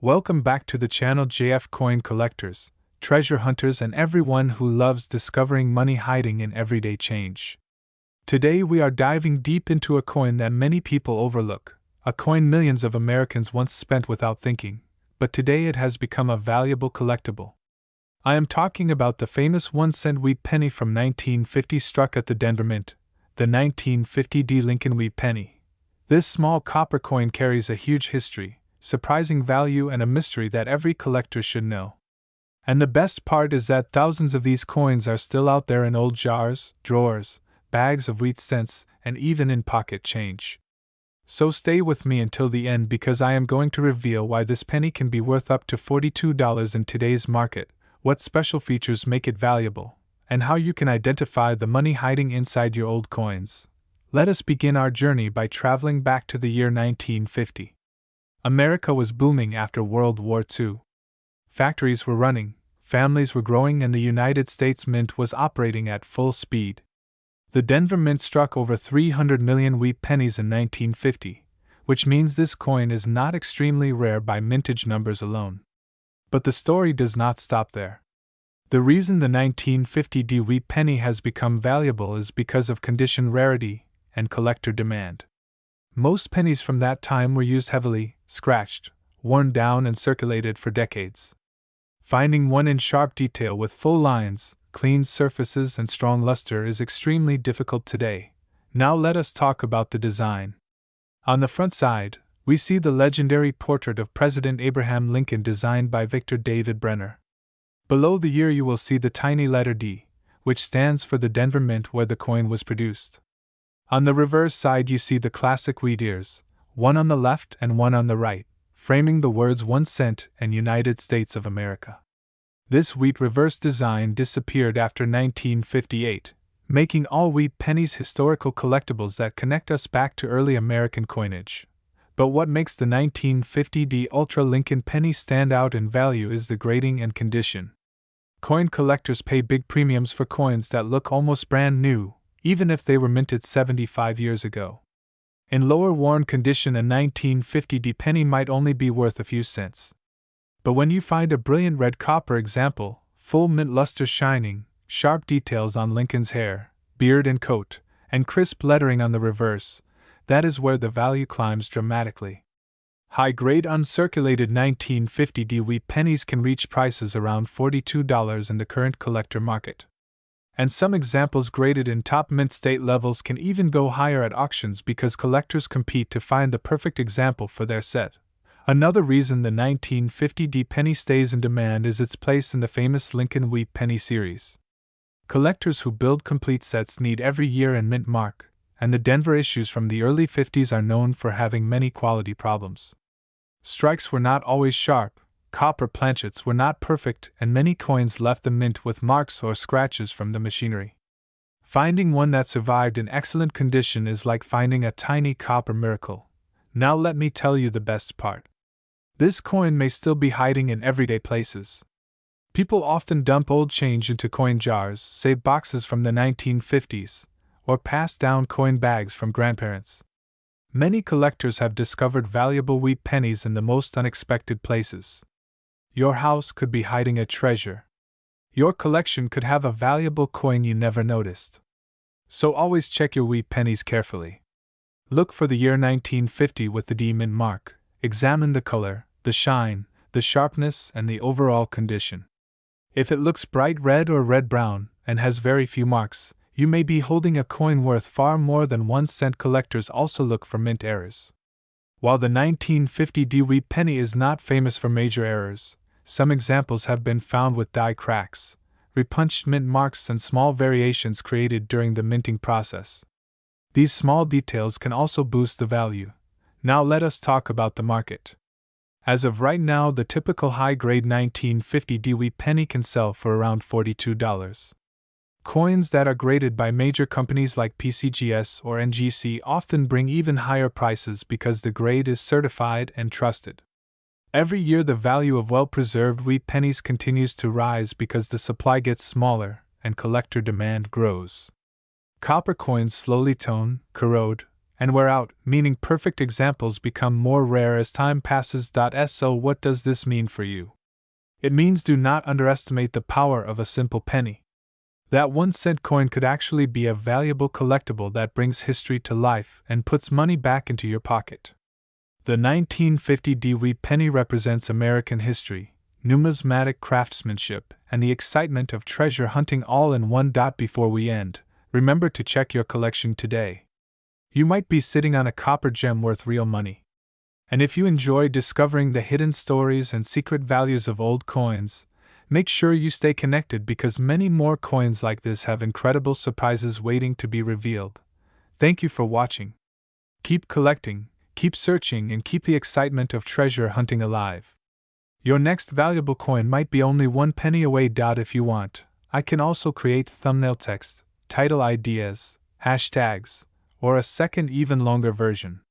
Welcome back to the channel JF Coin Collectors, treasure hunters, and everyone who loves discovering money hiding in everyday change. Today we are diving deep into a coin that many people overlook, a coin millions of Americans once spent without thinking, but today it has become a valuable collectible. I am talking about the famous 1-cent wheat penny from 1950 struck at the Denver Mint, the 1950 D. Lincoln wheat penny. This small copper coin carries a huge history, surprising value, and a mystery that every collector should know. And the best part is that thousands of these coins are still out there in old jars, drawers, bags of wheat cents, and even in pocket change. So stay with me until the end because I am going to reveal why this penny can be worth up to $42 in today's market, what special features make it valuable, and how you can identify the money hiding inside your old coins. Let us begin our journey by traveling back to the year 1950. America was booming after World War II. Factories were running, families were growing, and the United States Mint was operating at full speed. The Denver Mint struck over 300 million wheat pennies in 1950, which means this coin is not extremely rare by mintage numbers alone. But the story does not stop there. The reason the 1950 D wheat penny has become valuable is because of condition rarity and collector demand. Most pennies from that time were used heavily, scratched, worn down, and circulated for decades. Finding one in sharp detail with full lines, clean surfaces, and strong luster is extremely difficult today. Now let us talk about the design. On the front side, we see the legendary portrait of President Abraham Lincoln designed by Victor David Brenner. Below the year you will see the tiny letter D, which stands for the Denver Mint where the coin was produced. On the reverse side you see the classic wheat ears, one on the left and one on the right, framing the words 1 cent and United States of America. This wheat reverse design disappeared after 1958, making all wheat pennies historical collectibles that connect us back to early American coinage. But what makes the 1950 D Ultra Lincoln penny stand out in value is the grading and condition. Coin collectors pay big premiums for coins that look almost brand new, even if they were minted 75 years ago. In lower worn condition, a 1950 D penny might only be worth a few cents. But when you find a brilliant red copper example, full mint luster shining, sharp details on Lincoln's hair, beard, and coat, and crisp lettering on the reverse, that is where the value climbs dramatically. High-grade uncirculated 1950 D wheat pennies can reach prices around $42 in the current collector market. And some examples graded in top mint state levels can even go higher at auctions because collectors compete to find the perfect example for their set. Another reason the 1950 D penny stays in demand is its place in the famous Lincoln Wheat Penny series. Collectors who build complete sets need every year and mint mark, and the Denver issues from the early 50s are known for having many quality problems. Strikes were not always sharp, copper planchets were not perfect, and many coins left the mint with marks or scratches from the machinery. Finding one that survived in excellent condition is like finding a tiny copper miracle. Now let me tell you the best part. This coin may still be hiding in everyday places. People often dump old change into coin jars, save boxes from the 1950s, or pass down coin bags from grandparents. Many collectors have discovered valuable wheat pennies in the most unexpected places. Your house could be hiding a treasure. Your collection could have a valuable coin you never noticed. So always check your wheat pennies carefully. Look for the year 1950 with the D mint mark. Examine the color, the shine, the sharpness, and the overall condition. If it looks bright red or red-brown and has very few marks, you may be holding a coin worth far more than 1 cent. Collectors also look for mint errors. While the 1950 D wheat penny is not famous for major errors, some examples have been found with die cracks, repunched mint marks, and small variations created during the minting process. These small details can also boost the value. Now let us talk about the market. As of right now, the typical high-grade 1950 D wheat penny can sell for around $42. Coins that are graded by major companies like PCGS or NGC often bring even higher prices because the grade is certified and trusted. Every year the value of well-preserved wheat pennies continues to rise because the supply gets smaller and collector demand grows. Copper coins slowly tone, corrode, and wear out, meaning perfect examples become more rare as time passes. So, what does this mean for you? It means do not underestimate the power of a simple penny. That 1-cent coin could actually be a valuable collectible that brings history to life and puts money back into your pocket. The 1950 wheat penny represents American history, numismatic craftsmanship, and the excitement of treasure hunting all in one. Before we end, remember to check your collection today. You might be sitting on a copper gem worth real money. And if you enjoy discovering the hidden stories and secret values of old coins, make sure you stay connected because many more coins like this have incredible surprises waiting to be revealed. Thank you for watching. Keep collecting, keep searching, and keep the excitement of treasure hunting alive. Your next valuable coin might be only 1 penny away. If you want, I can also create thumbnail text, title ideas, hashtags, or a second even longer version.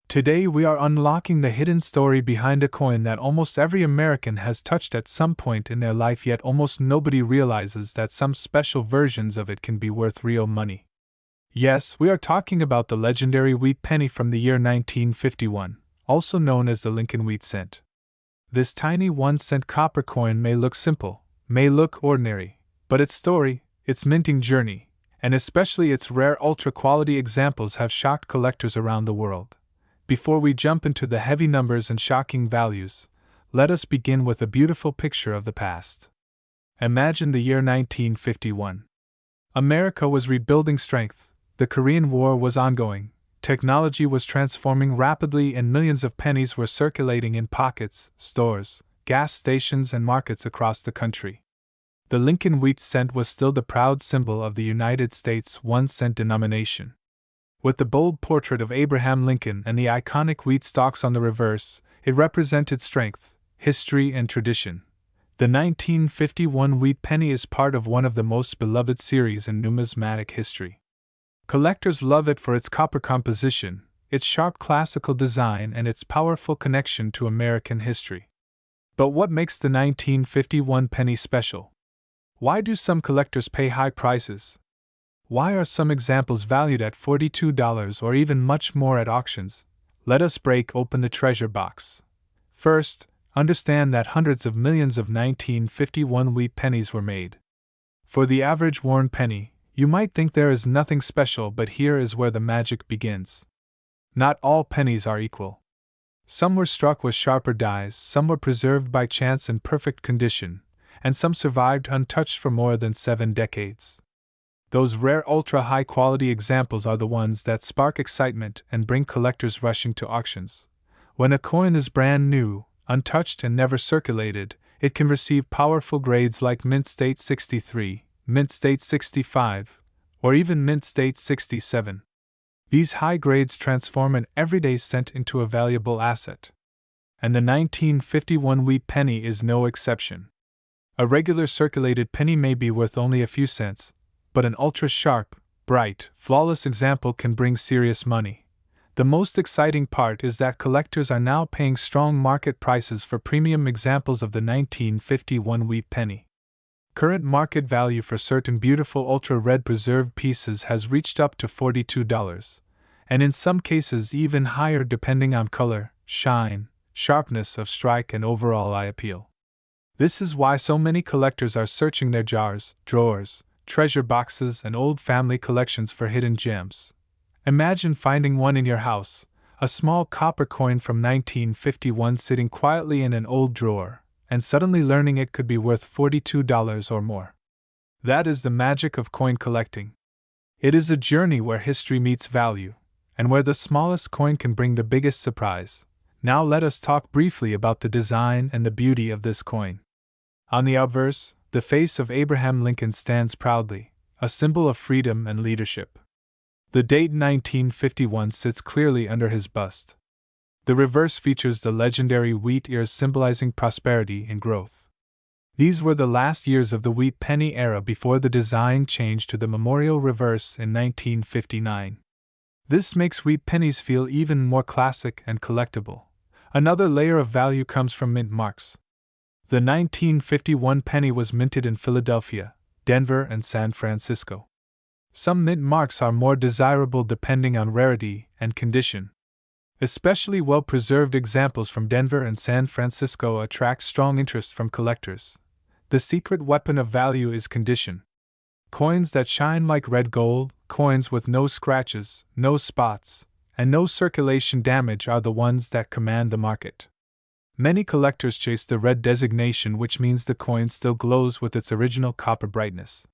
Today we are unlocking the hidden story behind a coin that almost every American has touched at some point in their life, yet almost nobody realizes that some special versions of it can be worth real money. Yes, we are talking about the legendary wheat penny from the year 1951, also known as the Lincoln wheat cent. This tiny 1-cent copper coin may look simple, may look ordinary, but its story, its minting journey, and especially its rare ultra-quality examples have shocked collectors around the world. Before we jump into the heavy numbers and shocking values, let us begin with a beautiful picture of the past. Imagine the year 1951. America was rebuilding strength, the Korean War was ongoing, technology was transforming rapidly, and millions of pennies were circulating in pockets, stores, gas stations, and markets across the country. The Lincoln wheat cent was still the proud symbol of the United States 1-cent denomination. With the bold portrait of Abraham Lincoln and the iconic wheat stalks on the reverse, it represented strength, history, and tradition. The 1951 wheat penny is part of one of the most beloved series in numismatic history. Collectors love it for its copper composition, its sharp classical design, and its powerful connection to American history. But what makes the 1951 penny special? Why do some collectors pay high prices? Why are some examples valued at $42 or even much more at auctions? Let us break open the treasure box. First, understand that hundreds of millions of 1951 wheat pennies were made. For the average worn penny, you might think there is nothing special, but here is where the magic begins. Not all pennies are equal. Some were struck with sharper dies, some were preserved by chance in perfect condition, and some survived untouched for more than 7 decades. Those rare ultra-high-quality examples are the ones that spark excitement and bring collectors rushing to auctions. When a coin is brand new, untouched, and never circulated, it can receive powerful grades like Mint State 63, Mint State 65, or even Mint State 67. These high grades transform an everyday cent into a valuable asset. And the 1951 wheat penny is no exception. A regular circulated penny may be worth only a few cents, but an ultra-sharp, bright, flawless example can bring serious money. The most exciting part is that collectors are now paying strong market prices for premium examples of the 1951 wheat penny. Current market value for certain beautiful ultra-red preserved pieces has reached up to $42, and in some cases even higher depending on color, shine, sharpness of strike, and overall eye appeal. This is why so many collectors are searching their jars, drawers, treasure boxes, and old family collections for hidden gems. Imagine finding one in your house, a small copper coin from 1951 sitting quietly in an old drawer, and suddenly learning it could be worth $42 or more. That is the magic of coin collecting. It is a journey where history meets value, and where the smallest coin can bring the biggest surprise. Now let us talk briefly about the design and the beauty of this coin. On the obverse, the face of Abraham Lincoln stands proudly, a symbol of freedom and leadership. The date 1951 sits clearly under his bust. The reverse features the legendary wheat ears symbolizing prosperity and growth. These were the last years of the wheat penny era before the design changed to the memorial reverse in 1959. This makes wheat pennies feel even more classic and collectible. Another layer of value comes from mint marks. The 1951 penny was minted in Philadelphia, Denver, and San Francisco. Some mint marks are more desirable depending on rarity and condition. Especially well-preserved examples from Denver and San Francisco attract strong interest from collectors. The secret weapon of value is condition. Coins that shine like red gold, coins with no scratches, no spots, and no circulation damage are the ones that command the market. Many collectors chase the red designation, which means the coin still glows with its original copper brightness.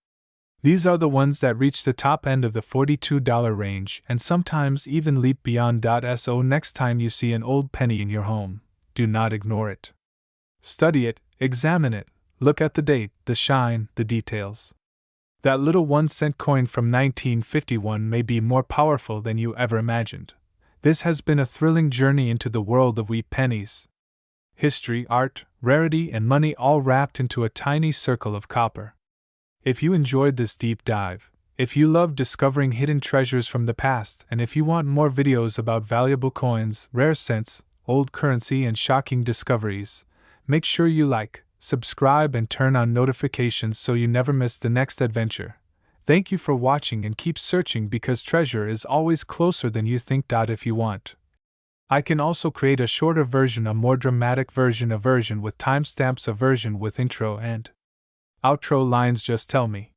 These are the ones that reach the top end of the $42 range and sometimes even leap beyond. So next time you see an old penny in your home, do not ignore it. Study it, examine it, look at the date, the shine, the details. That little 1-cent coin from 1951 may be more powerful than you ever imagined. This has been a thrilling journey into the world of wheat pennies. History, art, rarity, and money all wrapped into a tiny circle of copper. If you enjoyed this deep dive, if you love discovering hidden treasures from the past, and if you want more videos about valuable coins, rare cents, old currency, and shocking discoveries, make sure you like, subscribe, and turn on notifications so you never miss the next adventure. Thank you for watching and keep searching because treasure is always closer than you think. If you want, I can also create a shorter version, a more dramatic version, a version with timestamps, a version with intro and outro lines. Just tell me.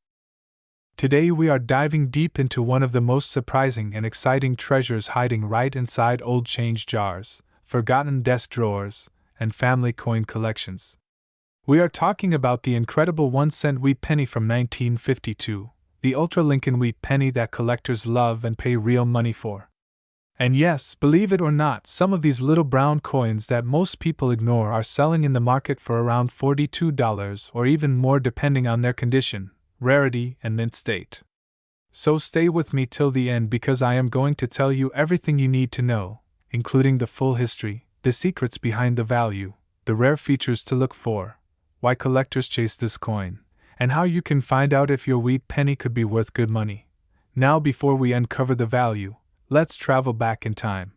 Today we are diving deep into one of the most surprising and exciting treasures hiding right inside old change jars, forgotten desk drawers, and family coin collections. We are talking about the incredible 1-cent wheat penny from 1952, the Ultra Lincoln wheat penny that collectors love and pay real money for. And yes, believe it or not, some of these little brown coins that most people ignore are selling in the market for around $42 or even more depending on their condition, rarity, and mint state. So stay with me till the end because I am going to tell you everything you need to know, including the full history, the secrets behind the value, the rare features to look for, why collectors chase this coin, and how you can find out if your wheat penny could be worth good money. Now, before we uncover the value, let's travel back in time.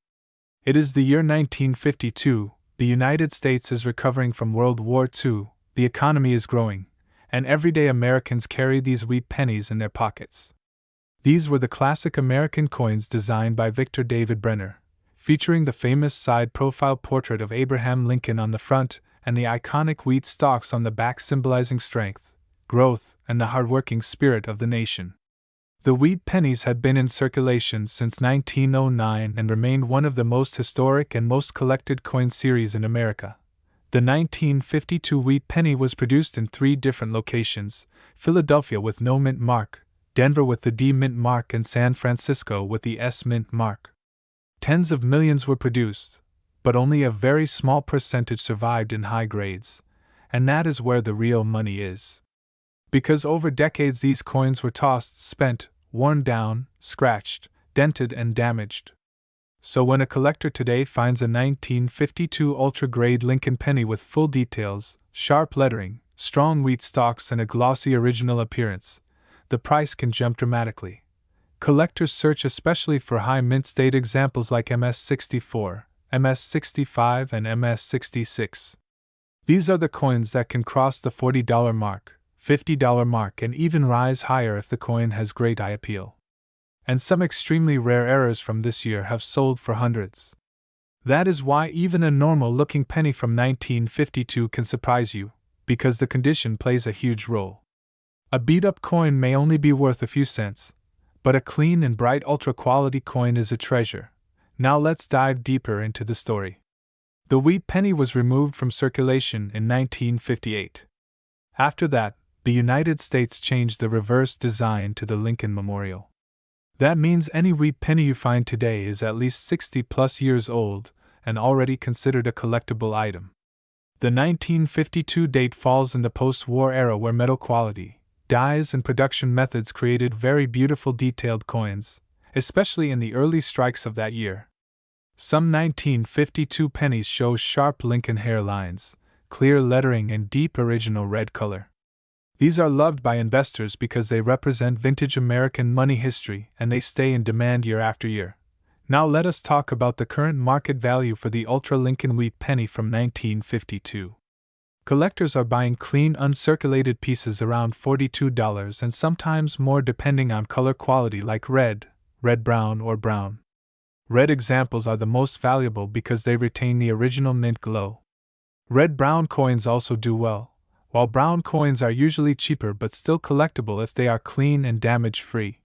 It is the year 1952, the United States is recovering from World War II, the economy is growing, and everyday Americans carry these wheat pennies in their pockets. These were the classic American coins designed by Victor David Brenner, featuring the famous side profile portrait of Abraham Lincoln on the front and the iconic wheat stalks on the back, symbolizing strength, growth, and the hardworking spirit of the nation. The wheat pennies had been in circulation since 1909 and remained one of the most historic and most collected coin series in America. The 1952 wheat penny was produced in 3 different locations: Philadelphia with no mint mark, Denver with the D mint mark, and San Francisco with the S mint mark. Tens of millions were produced, but only a very small percentage survived in high grades, and that is where the real money is. Because over decades these coins were tossed, spent, worn down, scratched, dented, and damaged. So when a collector today finds a 1952 ultra-grade Lincoln penny with full details, sharp lettering, strong wheat stalks, and a glossy original appearance, the price can jump dramatically. Collectors search especially for high mint state examples like MS-64, MS-65, and MS-66. These are the coins that can cross the $40 mark, $50 mark, and even rise higher if the coin has great eye appeal. And some extremely rare errors from this year have sold for hundreds. That is why even a normal-looking penny from 1952 can surprise you, because the condition plays a huge role. A beat-up coin may only be worth a few cents, but a clean and bright ultra-quality coin is a treasure. Now let's dive deeper into the story. The wheat penny was removed from circulation in 1958. After that, the United States changed the reverse design to the Lincoln Memorial. That means any wheat penny you find today is at least 60+ years old and already considered a collectible item. The 1952 date falls in the post-war era where metal quality, dyes, and production methods created very beautiful detailed coins, especially in the early strikes of that year. Some 1952 pennies show sharp Lincoln hairlines, clear lettering, and deep original red color. These are loved by investors because they represent vintage American money history and they stay in demand year after year. Now let us talk about the current market value for the Ultra Lincoln wheat penny from 1952. Collectors are buying clean, uncirculated pieces around $42 and sometimes more depending on color quality, like red brown, or brown. Red examples are the most valuable because they retain the original mint glow. Red-brown coins also do well, while brown coins are usually cheaper but still collectible if they are clean and damage-free.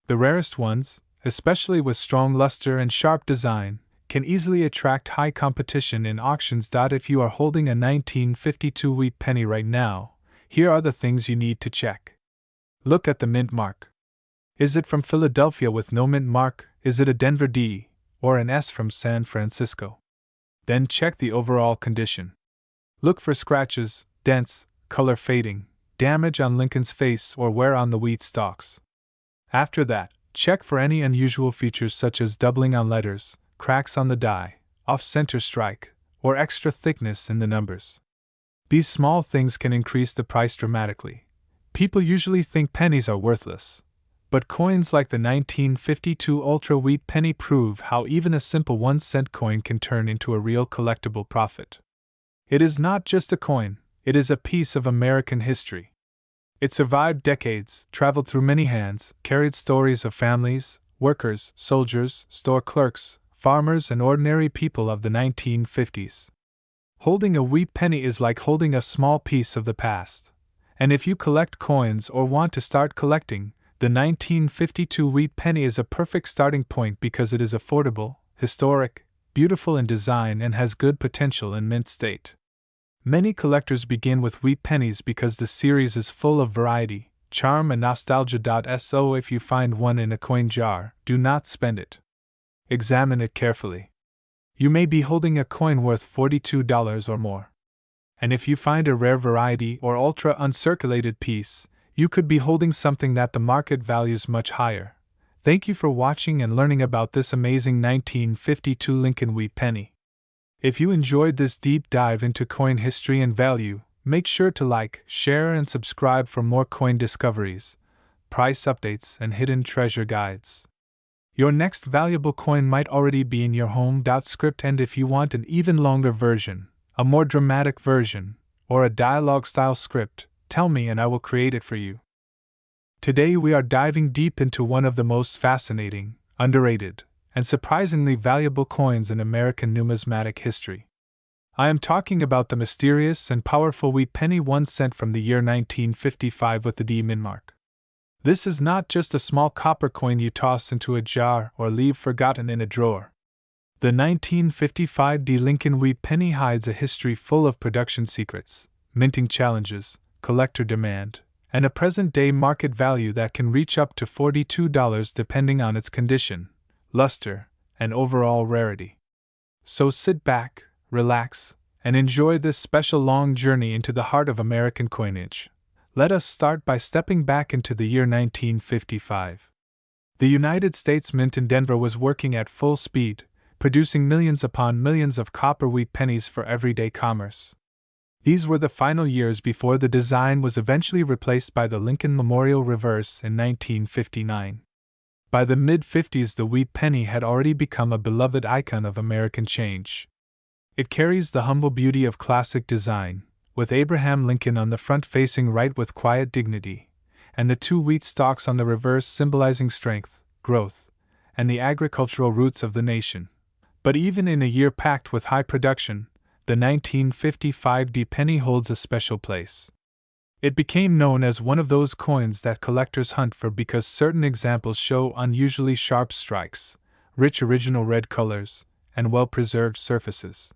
The rarest ones, especially with strong luster and sharp design, can easily attract high competition in auctions. If you are holding a 1952 wheat penny right now, here are the things you need to check. Look at the mint mark. Is it from Philadelphia with no mint mark? Is it a Denver D or an S from San Francisco? Then check the overall condition. Look for scratches, dents, color fading, damage on Lincoln's face, or wear on the wheat stalks. After that, check for any unusual features such as doubling on letters, cracks on the die, off-center strike, or extra thickness in the numbers. These small things can increase the price dramatically. People usually think pennies are worthless, but coins like the 1952 Ultra Wheat Penny prove how even a simple 1-cent coin can turn into a real collectible profit. It is not just a coin, it is a piece of American history. It survived decades, traveled through many hands, carried stories of families, workers, soldiers, store clerks, farmers, and ordinary people of the 1950s. Holding a wheat penny is like holding a small piece of the past. And if you collect coins or want to start collecting, the 1952 wheat penny is a perfect starting point because it is affordable, historic, beautiful in design, and has good potential in mint state. Many collectors begin with wheat pennies because the series is full of variety, charm, and nostalgia. So if you find one in a coin jar, do not spend it. Examine it carefully. You may be holding a coin worth $42 or more. And if you find a rare variety or ultra uncirculated piece, you could be holding something that the market values much higher. Thank you for watching and learning about this amazing 1952 Lincoln wheat penny. If you enjoyed this deep dive into coin history and value, make sure to like, share, and subscribe for more coin discoveries, price updates, and hidden treasure guides. Your next valuable coin might already be in your home. Script, and if you want an even longer version, a more dramatic version, or a dialogue-style script, tell me and I will create it for you. Today we are diving deep into one of the most fascinating, underrated, and surprisingly valuable coins in American numismatic history. I am talking about the mysterious and powerful wheat penny 1 cent from the year 1955 with the D mint mark. This is not just a small copper coin you toss into a jar or leave forgotten in a drawer. The 1955 D Lincoln wheat penny hides a history full of production secrets, minting challenges, collector demand, and a present-day market value that can reach up to $42 depending on its condition, luster, and overall rarity. So sit back, relax, and enjoy this special long journey into the heart of American coinage. Let us start by stepping back into the year 1955. The United States Mint in Denver was working at full speed, producing millions upon millions of copper wheat pennies for everyday commerce. These were the final years before the design was eventually replaced by the Lincoln Memorial Reverse in 1959. By the mid-50s, the wheat penny had already become a beloved icon of American change. It carries the humble beauty of classic design, with Abraham Lincoln on the front facing right with quiet dignity, and the 2 wheat stalks on the reverse symbolizing strength, growth, and the agricultural roots of the nation. But even in a year packed with high production, the 1955 D penny holds a special place. It became known as one of those coins that collectors hunt for because certain examples show unusually sharp strikes, rich original red colors, and well-preserved surfaces.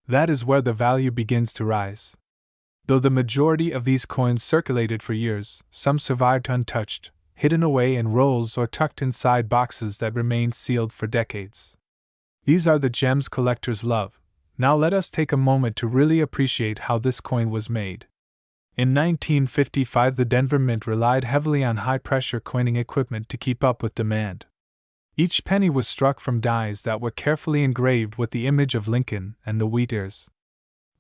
That is where the value begins to rise. Though the majority of these coins circulated for years, some survived untouched, hidden away in rolls or tucked inside boxes that remained sealed for decades. These are the gems collectors love. Now let us take a moment to really appreciate how this coin was made. In 1955, the Denver Mint relied heavily on high-pressure coining equipment to keep up with demand. Each penny was struck from dies that were carefully engraved with the image of Lincoln and the wheat ears.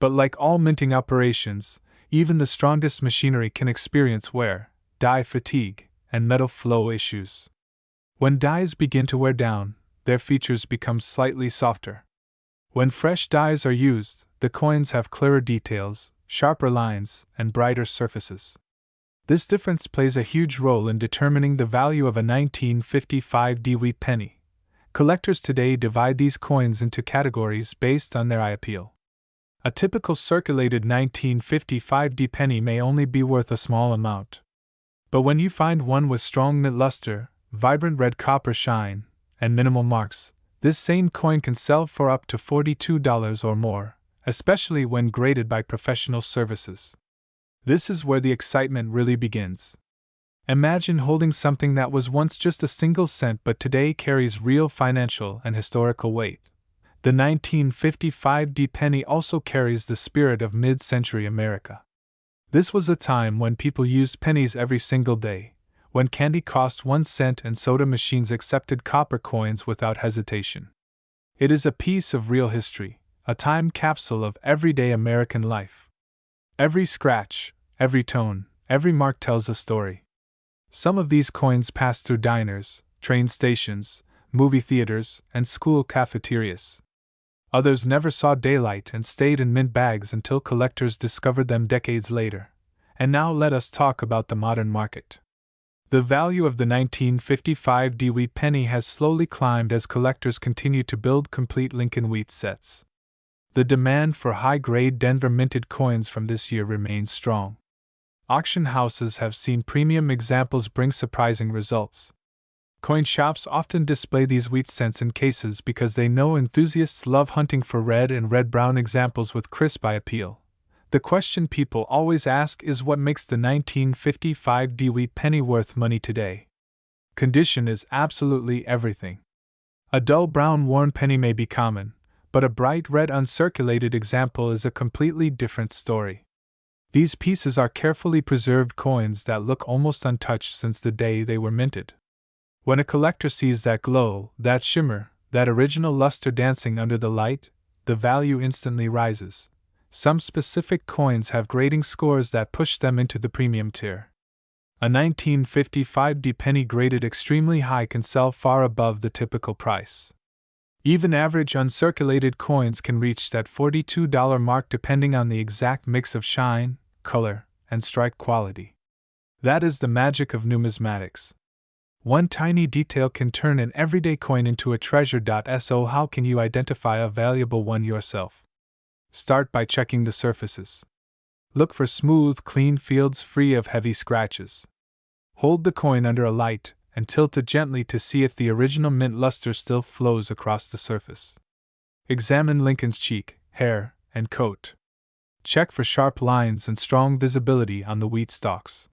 But like all minting operations, even the strongest machinery can experience wear, die fatigue, and metal flow issues. When dies begin to wear down, their features become slightly softer. When fresh dies are used, the coins have clearer details, sharper lines, and brighter surfaces. This difference plays a huge role in determining the value of a 1955 wheat penny. Collectors today divide these coins into categories based on their eye appeal. A typical circulated 1955 penny may only be worth a small amount. But when you find one with strong mint luster, vibrant red copper shine, and minimal marks, this same coin can sell for up to $42 or more, especially when graded by professional services. This is where the excitement really begins. Imagine holding something that was once just a single cent but today carries real financial and historical weight. The 1955 penny also carries the spirit of mid-century America. This was a time when people used pennies every single day, when candy cost 1 cent and soda machines accepted copper coins without hesitation. It is a piece of real history, a time capsule of everyday American life. Every scratch, every tone, every mark tells a story. Some of these coins passed through diners, train stations, movie theaters, and school cafeterias. Others never saw daylight and stayed in mint bags until collectors discovered them decades later. And now let us talk about the modern market. The value of the 1955 wheat penny has slowly climbed as collectors continue to build complete Lincoln wheat sets. The demand for high-grade Denver minted coins from this year remains strong. Auction houses have seen premium examples bring surprising results. Coin shops often display these wheat cents in cases because they know enthusiasts love hunting for red and red-brown examples with crisp eye appeal. The question people always ask is what makes the 1955 wheat penny worth money today? Condition is absolutely everything. A dull brown worn penny may be common, but a bright red uncirculated example is a completely different story. These pieces are carefully preserved coins that look almost untouched since the day they were minted. When a collector sees that glow, that shimmer, that original luster dancing under the light, the value instantly rises. Some specific coins have grading scores that push them into the premium tier. A 1955 penny graded extremely high can sell far above the typical price. Even average uncirculated coins can reach that $42 mark depending on the exact mix of shine, color, and strike quality. That is the magic of numismatics. One tiny detail can turn an everyday coin into a treasure. So how can you identify a valuable one yourself? Start by checking the surfaces. Look for smooth, clean fields free of heavy scratches. Hold the coin under a light and tilt it gently to see if the original mint luster still flows across the surface. Examine Lincoln's cheek, hair, and coat. Check for sharp lines and strong visibility on the wheat stalks.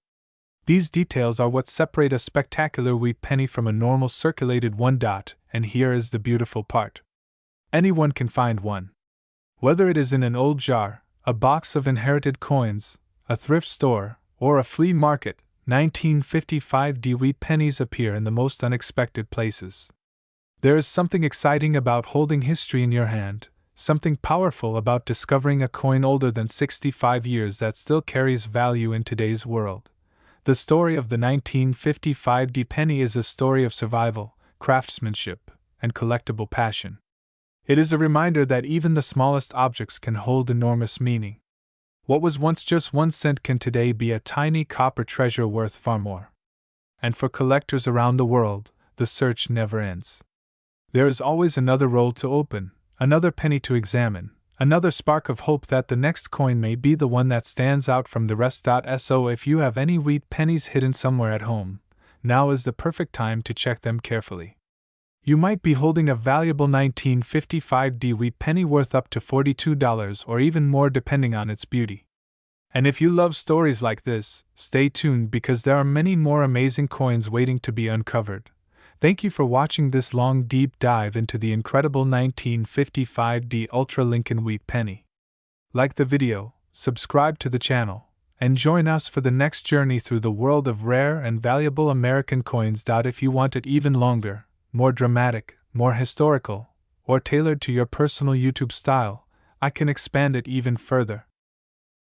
These details are what separate a spectacular wheat penny from a normal circulated one. And here is the beautiful part. Anyone can find one. Whether it is in an old jar, a box of inherited coins, a thrift store, or a flea market, 1955 wheat pennies appear in the most unexpected places. There is something exciting about holding history in your hand, something powerful about discovering a coin older than 65 years that still carries value in today's world. The story of the 1955 penny is a story of survival, craftsmanship, and collectible passion. It is a reminder that even the smallest objects can hold enormous meaning. What was once just 1 cent can today be a tiny copper treasure worth far more. And for collectors around the world, the search never ends. There is always another roll to open, another penny to examine, another spark of hope that the next coin may be the one that stands out from the rest. So if you have any wheat pennies hidden somewhere at home, now is the perfect time to check them carefully. You might be holding a valuable 1955 wheat penny worth up to $42 or even more depending on its beauty. And if you love stories like this, stay tuned because there are many more amazing coins waiting to be uncovered. Thank you for watching this long deep dive into the incredible 1955 Ultra Lincoln wheat penny. Like the video, subscribe to the channel, and join us for the next journey through the world of rare and valuable American coins. If you want it even longer, more dramatic, more historical, or tailored to your personal YouTube style, I can expand it even further.